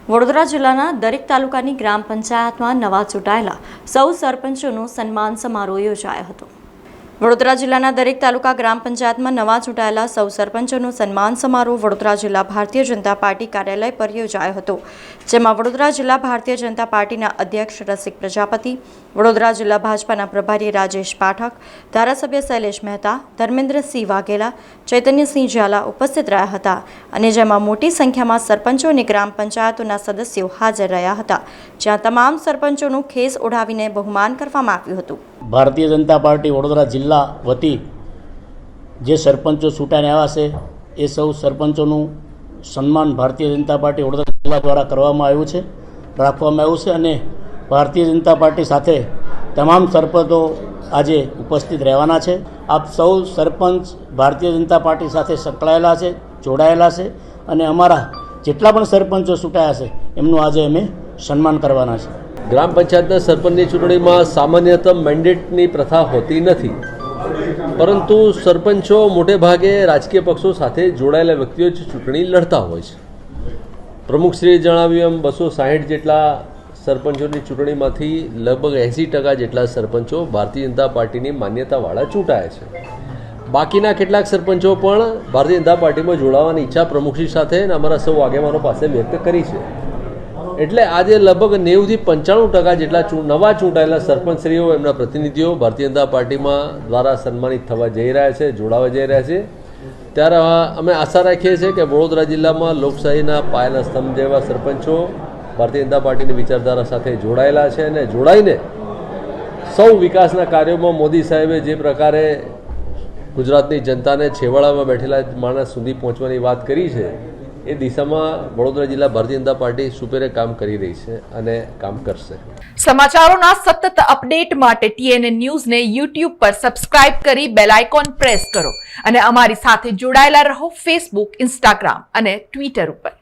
વડોદરા જિલ્લાના દરેક તાલુકાની ગ્રામ પંચાયતમાં નવા ચૂંટાયેલા સૌ સરપંચોનો સન્માન સમારોહ યોજાયો હતો। વડોદરા જિલ્લાના દરેક તાલુકા ગ્રામ પંચાયતમાં નવા ચૂંટાયેલા સૌ સરપંચોનો સન્માન સમારોહ વડોદરા જિલ્લા ભારતીય જનતા પાર્ટી કાર્યાલય પર યોજાયો હતો, જેમાં વડોદરા જિલ્લા ભારતીય જનતા પાર્ટીના અધ્યક્ષ રસિક પ્રજાપતિ, વડોદરા જિલ્લા ભાજપાના પ્રભારી રાજેશ પાઠક, ધારાસભ્ય શૈલેષ મહેતા, ધર્મેન્દ્રસિંહ વાઘેલા, ચૈતન્યસિંહ ઝાલા ઉપસ્થિત રહ્યા હતા અને જેમાં મોટી સંખ્યામાં સરપંચો અને ગ્રામ પંચાયતોના સદસ્યો હાજર રહ્યા હતા, જ્યાં તમામ સરપંચોનું ખેસ ઓઢાવીને બહુમાન કરવામાં આવ્યું હતું। ભારતીય જનતા પાર્ટી વડોદરા જિલ્લા વતી જે સરપંચો ચૂંટાઈને આવ્યા છે એ સૌ સરપંચોનું સન્માન ભારતીય જનતા પાર્ટી વડોદરા જિલ્લા દ્વારા કરવામાં આવ્યું છે અને ભારતીય જનતા પાર્ટી સાથે તમામ સરપંચો આજે ઉપસ્થિત રહેવાના છે। આપ સૌ સરપંચ ભારતીય જનતા પાર્ટી સાથે સંકળાયેલા છે, જોડાયેલા છે અને અમારા જેટલા પણ સરપંચો ચૂંટાયા છે એમનું આજે અમે સન્માન કરવાના છે। ગ્રામ પંચાયતના સરપંચની ચૂંટણીમાં સામાન્યતઃ મેન્ડેટની પ્રથા હોતી નથી, પરંતુ સરપંચો મોટે ભાગે રાજકીય પક્ષો સાથે જોડાયેલા વ્યક્તિઓ જ ચૂંટણી લડતા હોય છે। પ્રમુખશ્રીએ જણાવ્યું એમ 260 જેટલા સરપંચોની ચૂંટણીમાંથી લગભગ 80% જેટલા સરપંચો ભારતીય જનતા પાર્ટીની માન્યતાવાળા ચૂંટાયા છે। બાકીના કેટલાક સરપંચો પણ ભારતીય જનતા પાર્ટીમાં જોડાવાની ઈચ્છા પ્રમુખશ્રી સાથે અને અમારા સૌ આગેવાનો પાસે વ્યક્ત કરી છે। એટલે આજે લગભગ 90 થી 95% જેટલા નવા ચૂંટાયેલા સરપંચશ્રીઓ એમના પ્રતિનિધિઓ ભારતીય જનતા પાર્ટીમાં દ્વારા સન્માનિત થવા જઈ રહ્યા છે, જોડાવા જઈ રહ્યા છે। ત્યારે અમે આશા રાખીએ છીએ કે વડોદરા જિલ્લામાં લોકશાહીના પાયાના સ્તંભ જેવા સરપંચો ભારતીય જનતા પાર્ટીની વિચારધારા સાથે જોડાયેલા છે અને જોડાઈને સૌ વિકાસના કાર્યોમાં મોદી સાહેબે જે પ્રકારે ગુજરાતની જનતાને છેવાડામાં બેઠેલા માણસ સુધી પહોંચવાની વાત કરી છે એ દિશામાં વડોદરા જિલ્લા ભારતીય જનતા પાર્ટી સુપેરે કામ કરી રહી છે અને કામ કરશે। સમાચારોના સતત અપડેટ માટે TNN ન્યૂઝને YouTube પર સબસ્ક્રાઇબ કરી બેલ આઇકોન પ્રેસ કરો અને અમારી સાથે જોડાયેલા રહો Facebook, Instagram અને Twitter ઉપર।